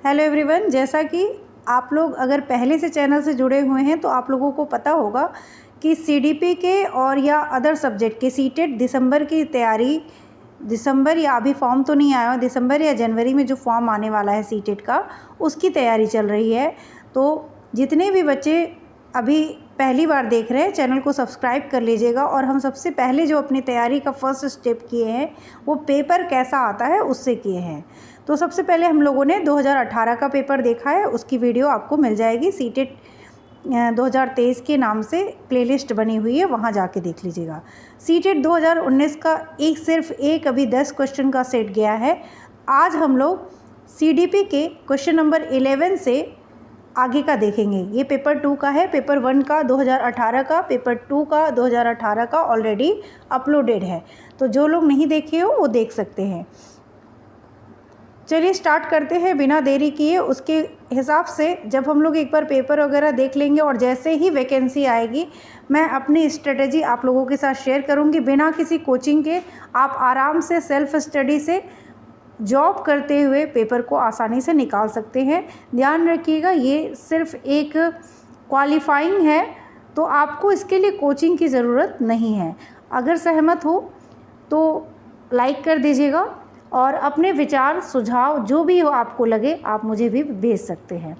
Hello everyone, जैसा कि आप लोग अगर पहले से चैनल से जुड़े हुए हैं तो आप लोगों को पता होगा कि सीडीपी के और या अदर सब्जेक्ट के सीटेट दिसंबर की तैयारी, दिसंबर या अभी फॉर्म तो नहीं आया, दिसंबर या जनवरी में जो फॉर्म आने वाला है सीटेट का, उसकी तैयारी चल रही है। तो जितने भी बच्चे अभी पहली बार देख रहे हैं, चैनल को सब्सक्राइब कर लीजिएगा। और हम सबसे पहले जो अपनी तैयारी का फर्स्ट स्टेप किए हैं वो पेपर कैसा आता है उससे किए हैं। तो सबसे पहले हम लोगों ने 2018 का पेपर देखा है, उसकी वीडियो आपको मिल जाएगी। सीटेट 2023 के नाम से प्लेलिस्ट बनी हुई है, वहाँ जाके देख लीजिएगा। सीटेट 2019 का सिर्फ एक अभी 10 क्वेश्चन का सेट गया है। आज हम लोग सीडीपी के क्वेश्चन नंबर 11 से आगे का देखेंगे। ये पेपर 2 का है, पेपर 1 का 2018 का, पेपर 2 का 2018 का ऑलरेडी अपलोडेड है, तो जो लोग नहीं देखे हो वो देख सकते हैं। चलिए स्टार्ट करते हैं बिना देरी किए। उसके हिसाब से जब हम लोग एक बार पेपर वगैरह देख लेंगे और जैसे ही वैकेंसी आएगी मैं अपनी स्ट्रेटजी आप लोगों के साथ शेयर करूंगी। बिना किसी कोचिंग के आप आराम से सेल्फ स्टडी से जॉब करते हुए पेपर को आसानी से निकाल सकते हैं। ध्यान रखिएगा, ये सिर्फ एक क्वालिफाइंग है, तो आपको इसके लिए कोचिंग की ज़रूरत नहीं है। अगर सहमत हो तो लाइक कर दीजिएगा और अपने विचार सुझाव जो भी हो आपको लगे आप मुझे भी भेज सकते हैं।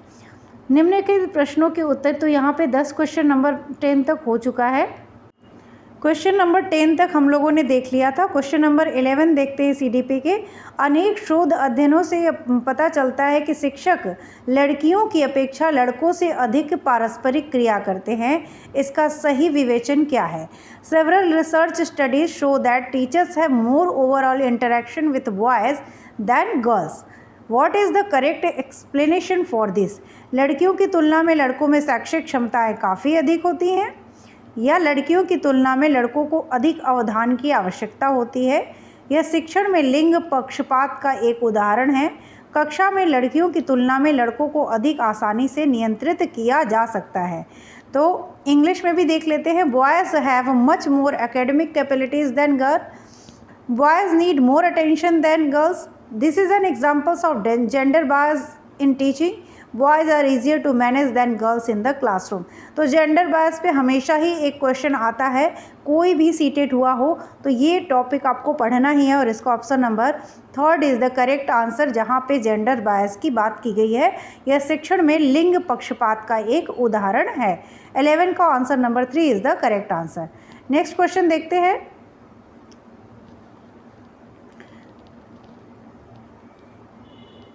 निम्नलिखित प्रश्नों के उत्तर, तो यहाँ पे 10 क्वेश्चन नंबर 10 तक हो चुका है। क्वेश्चन नंबर 10 तक हम लोगों ने देख लिया था। क्वेश्चन नंबर 11 देखते हैं सीडीपी के। अनेक शोध अध्ययनों से पता चलता है कि शिक्षक लड़कियों की अपेक्षा लड़कों से अधिक पारस्परिक क्रिया करते हैं। इसका सही विवेचन क्या है? Several research studies show that teachers have more overall interaction with boys than girls. What is the correct explanation for this? लड़कियों की तुलना में लड़कों में शैक्षिक क्षमताएं काफ़ी अधिक होती हैं, या लड़कियों की तुलना में लड़कों को अधिक अवधान की आवश्यकता होती है। यह शिक्षण में लिंग पक्षपात का एक उदाहरण है। कक्षा में लड़कियों की तुलना में लड़कों को अधिक आसानी से नियंत्रित किया जा सकता है। तो इंग्लिश में भी देख लेते हैं। Boys have much more academic capabilities than girl. Boys need more attention than girls. This is an examples of gender bias in teaching. Boys are easier to manage than girls in the classroom. तो gender bias पे हमेशा ही एक question आता है, कोई भी CTET हुआ हो तो ये टॉपिक आपको पढ़ना ही है, और इसका option number 3 is the correct answer, जहाँ पे जेंडर बायस की बात की गई है। यह शिक्षण में लिंग पक्षपात का एक उदाहरण है। 11 का answer number 3 is the correct answer. Next question देखते हैं।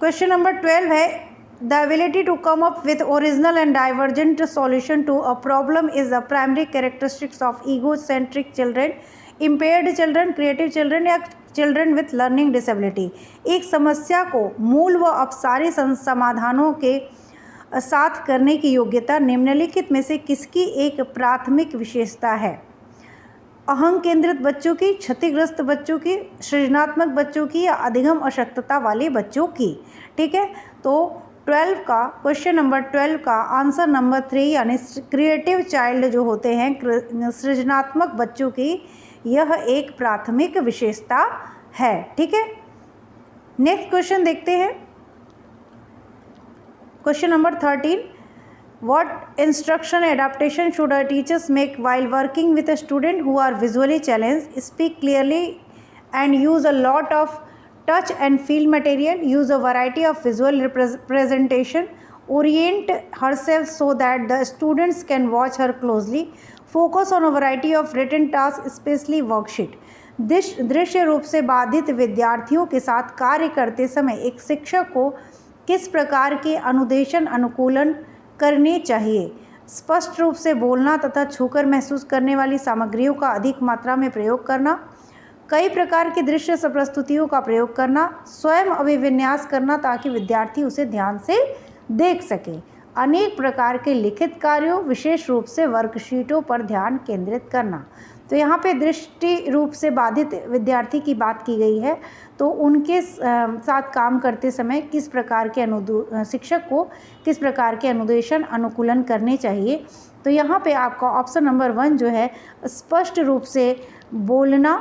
क्वेश्चन नंबर 12 है, The ability to come up with original and divergent solution to a problem is the primary characteristics of egocentric children, impaired children, creative children या children with learning disability। एक समस्या को मूल व अपसारी समाधानों के साथ करने की योग्यता निम्नलिखित में से किसकी एक प्राथमिक विशेषता है? अहंग केंद्रित बच्चों की, क्षतिग्रस्त बच्चों की, सृजनात्मक बच्चों की, या अधिगम अशक्तता वाले बच्चों की। ठीक है, तो 12 का क्वेश्चन नंबर 12 का आंसर नंबर 3 यानी क्रिएटिव चाइल्ड जो होते हैं, सृजनात्मक बच्चों की, यह एक प्राथमिक विशेषता है। ठीक है, नेक्स्ट क्वेश्चन देखते हैं। Question number 13, What instruction adaptation should our teachers make while working with a student who are visually challenged? Speak clearly and use a lot of touch and feel material. Use a variety of visual representation. Orient herself so that the students can watch her closely. Focus on a variety of written tasks, especially worksheet. दृश्य रूप से बाधित विद्यार्थियों के साथ कार्य करते समय एक शिक्षक को किस प्रकार के अनुदेशन अनुकूलन करने चाहिए? स्पष्ट रूप से बोलना तथा छूकर महसूस करने वाली सामग्रियों का अधिक मात्रा में प्रयोग करना, कई प्रकार की दृश्य प्रस्तुतियों का प्रयोग करना, स्वयं अभिविन्यास करना ताकि विद्यार्थी उसे ध्यान से देख सके, अनेक प्रकार के लिखित कार्यों विशेष रूप से वर्कशीटों पर ध्यान केंद्रित करना। तो यहाँ पे दृष्टि रूप से बाधित विद्यार्थी की बात की गई है, तो उनके साथ काम करते समय किस प्रकार के शिक्षक को किस प्रकार के अनुदेशन अनुकूलन करने चाहिए। तो यहाँ पे आपका ऑप्शन नंबर 1 जो है, स्पष्ट रूप से बोलना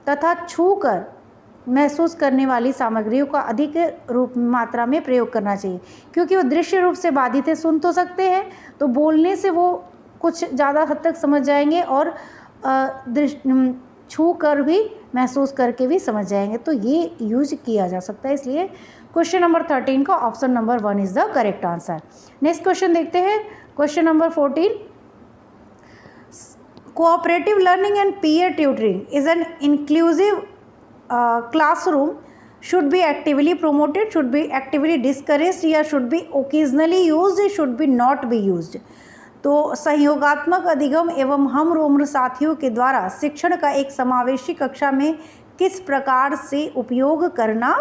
तथा छूकर महसूस करने वाली सामग्रियों का अधिक रूप मात्रा में प्रयोग करना चाहिए, क्योंकि वो दृश्य रूप से बाधित है, सुन तो सकते हैं तो बोलने से वो कुछ ज़्यादा हद तक समझ जाएंगे और छू कर भी महसूस करके भी समझ जाएंगे, तो ये यूज किया जा सकता है। इसलिए क्वेश्चन नंबर 13 का option number 1 is the correct answer. Next question देखते हैं, question number 14। Cooperative learning and peer tutoring is an inclusive classroom should be actively promoted, should be actively discouraged या should be occasionally used, should be not be used। तो सहयोगात्मक अधिगम एवं हम उम्र साथियों के द्वारा शिक्षण का एक समावेशी कक्षा में किस प्रकार से उपयोग करना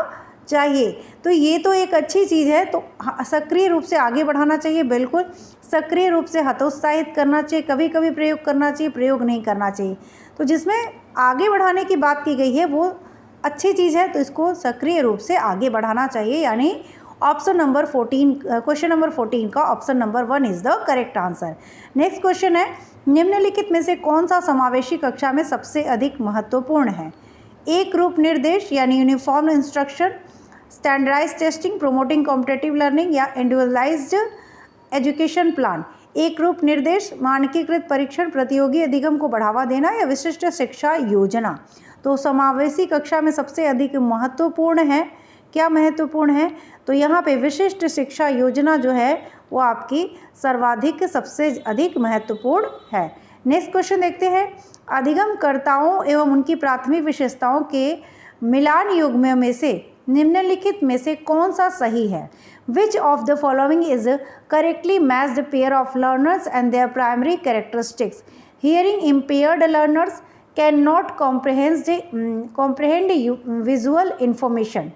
चाहिए। तो ये तो एक अच्छी चीज़ है, तो सक्रिय रूप से आगे बढ़ाना चाहिए, बिल्कुल सक्रिय रूप से हतोत्साहित करना चाहिए, कभी कभी प्रयोग करना चाहिए, प्रयोग नहीं करना चाहिए। तो जिसमें आगे बढ़ाने की बात की गई है वो अच्छी चीज़ है, तो इसको सक्रिय रूप से आगे बढ़ाना चाहिए, यानी ऑप्शन नंबर 14, क्वेश्चन नंबर 14 का option number 1 is the correct answer. Next question है, निम्नलिखित में से कौन सा समावेशी कक्षा में सबसे अधिक महत्वपूर्ण है। एक रूप निर्देश यानी uniform instruction, standardise testing, promoting competitive learning या इंडिविजुअलाइज्ड एजुकेशन प्लान। एक रूप निर्देश, मानकीकृत परीक्षण, प्रतियोगी अधिगम को बढ़ावा देना या विशिष्ट शिक्षा योजना। तो समावेशी कक्षा में सबसे अधिक महत्वपूर्ण है, क्या महत्वपूर्ण है, तो यहाँ पे विशिष्ट शिक्षा योजना जो है वो आपकी सर्वाधिक सबसे अधिक महत्वपूर्ण है। नेक्स्ट क्वेश्चन देखते हैं, अधिगमकर्ताओं एवं उनकी प्राथमिक विशेषताओं के मिलान युग्म में से निम्नलिखित में से कौन सा सही है। Which of the following is correctly matched pair of learners and their primary characteristics? Hearing impaired learners cannot comprehend visual information.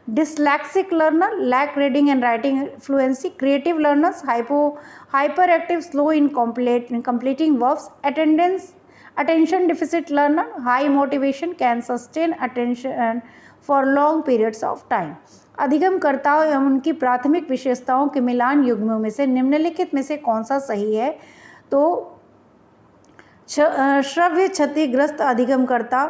Dyslexic learner lack reading and writing fluency. Creative learners hyperactive, slow in completing verbs. Attention deficit learner high motivation, can sustain attention for long periods of time. अधिगमकर्ताओं एवं उनकी प्राथमिक विशेषताओं के मिलान युग्मों में से निम्नलिखित में से कौन सा सही है। तो श्रव्य क्षतिग्रस्त अधिगमकर्ता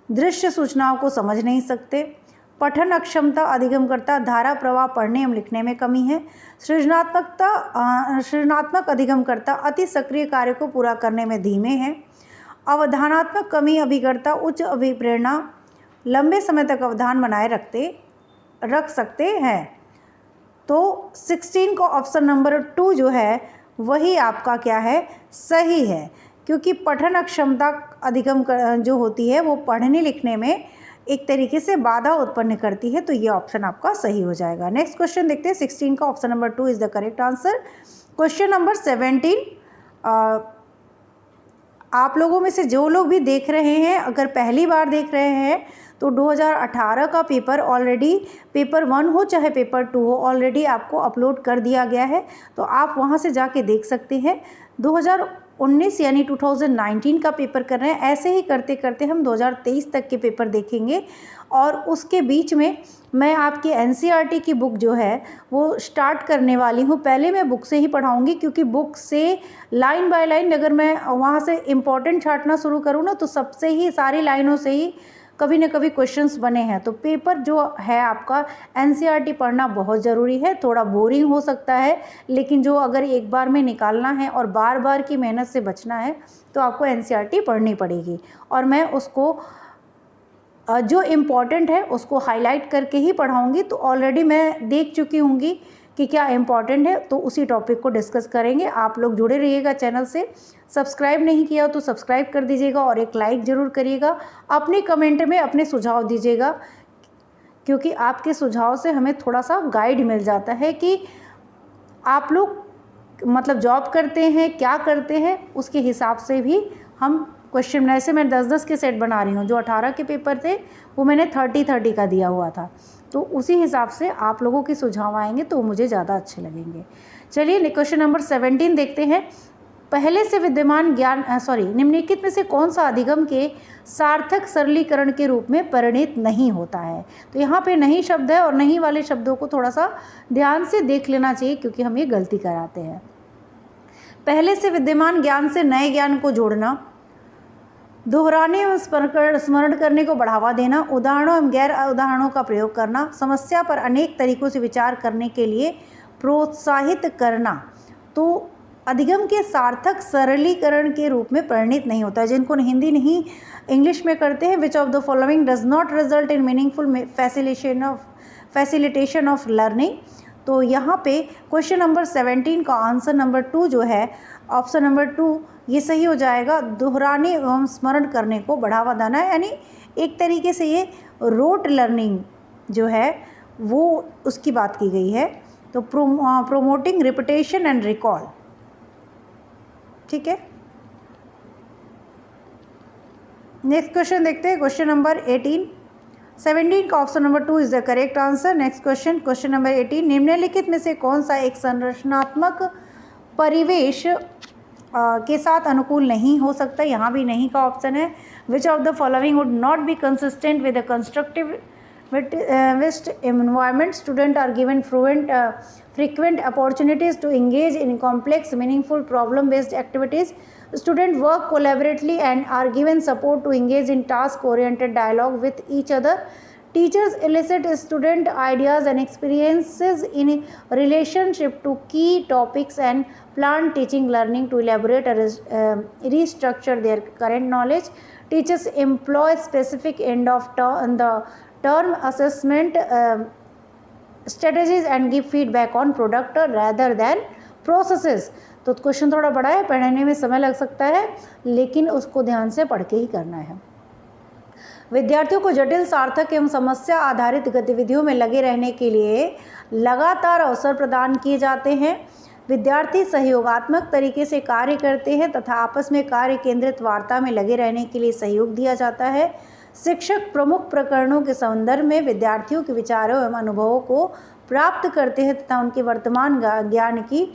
दृश्य सूचनाओं को समझ नहीं सकते। पठन अक्षमता अधिगमकर्ता धारा प्रवाह पढ़ने एवं लिखने में कमी है। सृजनात्मक अधिगमकर्ता अति सक्रिय कार्य को पूरा करने में धीमे हैं। अवधानात्मक कमी अभिकर्ता उच्च अभिप्रेरणा, लंबे समय तक अवधान बनाए रख सकते हैं। तो 16 का ऑप्शन नंबर 2 जो है वही आपका क्या है, सही है, क्योंकि पठन अक्षमता अधिगम जो होती है वो पढ़ने लिखने में एक तरीके से बाधा उत्पन्न करती है, तो ये ऑप्शन आपका सही हो जाएगा। नेक्स्ट क्वेश्चन देखते हैं, 16 का option number 2 is the correct answer. Question number 17, आप लोगों में से जो लोग भी देख रहे हैं, अगर पहली बार देख रहे हैं तो 2018 का पेपर ऑलरेडी पेपर 1 हो चाहे पेपर 2 हो, ऑलरेडी आपको अपलोड कर दिया गया है, तो आप वहां से जाके देख सकते हैं। 2019 यानी 2019 का पेपर कर रहे हैं, ऐसे ही करते करते हम 2023 तक के पेपर देखेंगे और उसके बीच में मैं आपकी एनसीईआरटी की बुक जो है वो स्टार्ट करने वाली हूँ। पहले मैं बुक से ही पढ़ाऊँगी, क्योंकि बुक से लाइन बाय लाइन अगर मैं वहाँ से इम्पॉर्टेंट छांटना शुरू करूँ ना तो सबसे ही सारी लाइनों से ही कभी न कभी क्वेश्चंस बने हैं। तो पेपर जो है आपका एनसीईआरटी पढ़ना बहुत ज़रूरी है। थोड़ा बोरिंग हो सकता है, लेकिन जो अगर एक बार में निकालना है और बार बार की मेहनत से बचना है तो आपको एनसीईआरटी पढ़नी पड़ेगी। और मैं उसको जो इम्पॉर्टेंट है उसको हाईलाइट करके ही पढ़ाऊँगी। तो ऑलरेडी मैं देख चुकी होंगी कि क्या इम्पॉर्टेंट है, तो उसी टॉपिक को डिस्कस करेंगे। आप लोग जुड़े रहिएगा चैनल से। सब्सक्राइब नहीं किया तो सब्सक्राइब कर दीजिएगा और एक लाइक ज़रूर करिएगा। अपने कमेंट में अपने सुझाव दीजिएगा, क्योंकि आपके सुझाव से हमें थोड़ा सा गाइड मिल जाता है कि आप लोग मतलब जॉब करते हैं, क्या करते हैं, उसके हिसाब से भी हम क्वेश्चन, ऐसे मैं 10-10 के सेट बना रही हूँ। जो 18 के पेपर थे वो मैंने 30-30 का दिया हुआ था, तो उसी हिसाब से आप लोगों के सुझाव आएंगे तो मुझे ज़्यादा अच्छे लगेंगे। चलिए क्वेश्चन नंबर 17 देखते हैं। पहले से विद्यमान निम्नलिखित में से कौन सा अधिगम के सार्थक सरलीकरण के रूप में परिणित नहीं होता है। तो यहाँ पे नहीं शब्द है और नहीं वाले शब्दों को थोड़ा सा ध्यान से देख लेना चाहिए, क्योंकि हम ये गलती कराते हैं। पहले से विद्यमान ज्ञान से नए ज्ञान को जोड़ना, दोहराने एवं स्मरण करने को बढ़ावा देना, उदाहरणों एवं गैर उदाहरणों का प्रयोग करना, समस्या पर अनेक तरीकों से विचार करने के लिए प्रोत्साहित करना। तो अधिगम के सार्थक सरलीकरण के रूप में परिणित नहीं होता है। जिनको हिंदी नहीं इंग्लिश में करते हैं, which of the following does not result in meaningful facilitation of learning. तो यहाँ पे क्वेश्चन नंबर 17 का आंसर नंबर 2 जो है, ऑप्शन नंबर 2 ये सही हो जाएगा। दोहराने एवं स्मरण करने को बढ़ावा देना, यानी एक तरीके से ये रोट लर्निंग जो है वो उसकी बात की गई है। तो प्रोमोटिंग रिपीटेशन एंड रिकॉल, ठीक है। नेक्स्ट क्वेश्चन देखते हैं, क्वेश्चन नंबर 18। 17 का option number 2 is the correct answer. Next question, question number 18, निम्नलिखित में से कौन सा एक संरचनात्मक परिवेश के साथ अनुकूल नहीं हो सकता। यहाँ भी नहीं का ऑप्शन है। Which of the following would not be consistent with the constructive West environment, students are given frequent opportunities to engage in complex, meaningful, problem-based activities. Students work collaboratively and are given support to engage in task-oriented dialogue with each other. Teachers elicit student ideas and experiences in relationship to key topics and plan teaching learning to elaborate and restructure their current knowledge. Teachers employ specific end of term assessment strategies and give feedback on product rather than processes. तो question थोड़ा बड़ा है, पढ़ने में समय लग सकता है, लेकिन उसको ध्यान से पढ़ के ही करना है। विद्यार्थियों को जटिल, सार्थक एवं समस्या आधारित गतिविधियों में लगे रहने के लिए लगातार अवसर प्रदान किए जाते हैं। विद्यार्थी सहयोगात्मक तरीके से कार्य करते हैं तथा आपस में कार्य केंद्रित वार्ता में लगे रहने के लिए सहयोग दिया जाता है। शिक्षक प्रमुख प्रकरणों के संदर्भ में विद्यार्थियों के विचारों एवं अनुभवों को प्राप्त करते हैं तथा उनके वर्तमान ज्ञान की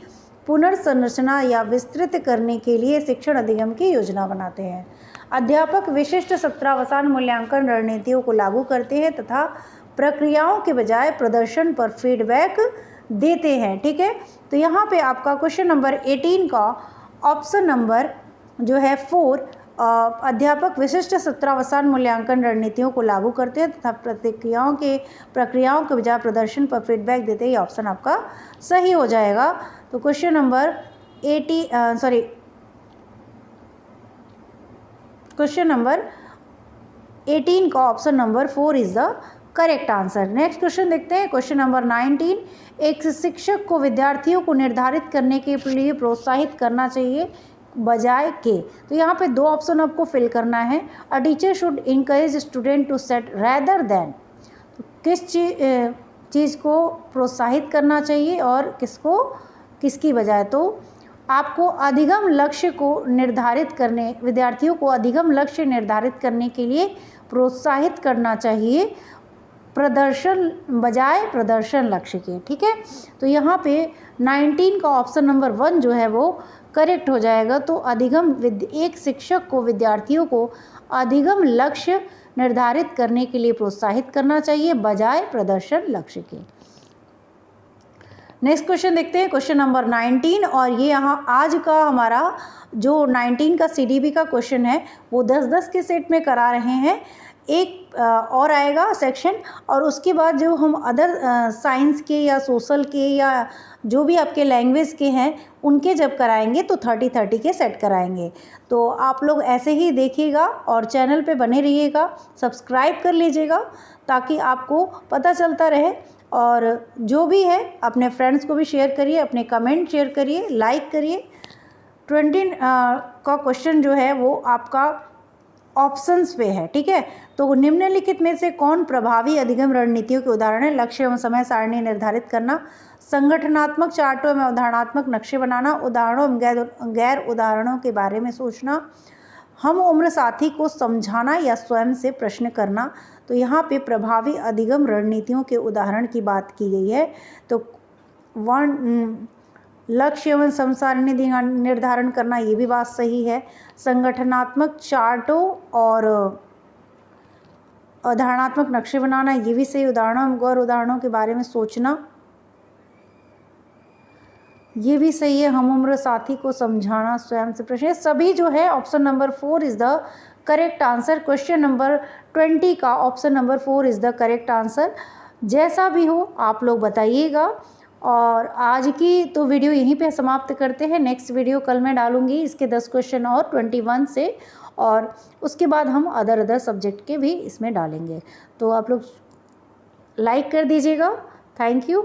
पुनर्संरचना या विस्तृत करने के लिए शिक्षण अधिगम की योजना बनाते हैं। अध्यापक विशिष्ट सत्रावसान मूल्यांकन रणनीतियों को लागू करते हैं तथा प्रक्रियाओं के बजाय प्रदर्शन पर फीडबैक देते हैं, ठीक है। तो यहाँ पे आपका क्वेश्चन नंबर 18 का ऑप्शन नंबर जो है 4, अध्यापक विशिष्ट सत्रावसान मूल्यांकन रणनीतियों को लागू करते हैं तथा प्रक्रियाओं के बजाय प्रदर्शन पर फीडबैक देते हैं, ये ऑप्शन आपका सही हो जाएगा। तो क्वेश्चन नंबर क्वेश्चन नंबर 18 का option number 4 is the correct answer. Next question देखते हैं, क्वेश्चन नंबर 19, एक शिक्षक को विद्यार्थियों को निर्धारित करने के लिए प्रोत्साहित करना चाहिए बजाय के। तो यहाँ पे 2 ऑप्शन आपको फिल करना है। A teacher should encourage student to set rather than, तो किस चीज़ को प्रोत्साहित करना चाहिए और किसकी बजाय। तो आपको अधिगम लक्ष्य को निर्धारित करने, विद्यार्थियों को अधिगम लक्ष्य निर्धारित करने के लिए प्रोत्साहित करना चाहिए प्रदर्शन बजाय प्रदर्शन लक्ष्य के, ठीक है। तो यहाँ पे 19 का ऑप्शन नंबर 1 जो है वो करेक्ट हो जाएगा। तो एक शिक्षक को विद्यार्थियों को अधिगम लक्ष्य निर्धारित करने के लिए प्रोत्साहित करना चाहिए बजाय प्रदर्शन लक्ष्य के। नेक्स्ट क्वेश्चन देखते हैं, क्वेश्चन नंबर 19, और ये यहाँ आज का हमारा जो 19 का CDB का क्वेश्चन है वो 10-10 के सेट में करा रहे हैं। एक और आएगा सेक्शन, और उसके बाद जो हम अदर साइंस के या सोशल के या जो भी आपके लैंग्वेज के हैं उनके जब कराएंगे तो 30-30 के सेट कराएंगे। तो आप लोग ऐसे ही देखिएगा और चैनल पे बने रहिएगा, सब्सक्राइब कर लीजिएगा ताकि आपको पता चलता रहे। और जो भी है अपने फ्रेंड्स को भी शेयर करिए, अपने कमेंट शेयर करिए, लाइक करिए। 20 का क्वेश्चन जो है वो आपका ऑप्शंस पे है, ठीक है। तो निम्नलिखित में से कौन प्रभावी अधिगम रणनीतियों के उदाहरण है। लक्ष्य एवं समय सारणी निर्धारित करना, संगठनात्मक चार्टों में उदाहरणात्मक नक्शे बनाना, उदाहरणों एवं गैर उदाहरणों के बारे में सोचना, हम उम्र साथी को समझाना या स्वयं से प्रश्न करना। तो यहाँ पे प्रभावी अधिगम रणनीतियों के उदाहरण की बात की गई है। तो लक्ष्य एवं समय सारणी निर्धारण करना, ये भी बात सही है। संगठनात्मक चार्टों और उदाहरणात्मक नक्शे बनाना, ये भी सही। उदाहरणों गैर उदाहरणों के बारे में सोचना, ये भी सही है। हम उम्र साथी को समझाना, स्वयं से प्रश्न, सभी जो है option number 4 is the correct answer. Question number 20 का option number 4 is the correct answer. जैसा भी हो आप लोग बताइएगा। और आज की तो वीडियो यहीं पे समाप्त करते हैं। नेक्स्ट वीडियो कल मैं डालूंगी इसके 10 क्वेश्चन और 21 से, और उसके बाद हम अदर सब्जेक्ट के भी इसमें डालेंगे। तो आप लोग लाइक कर दीजिएगा। Thank you.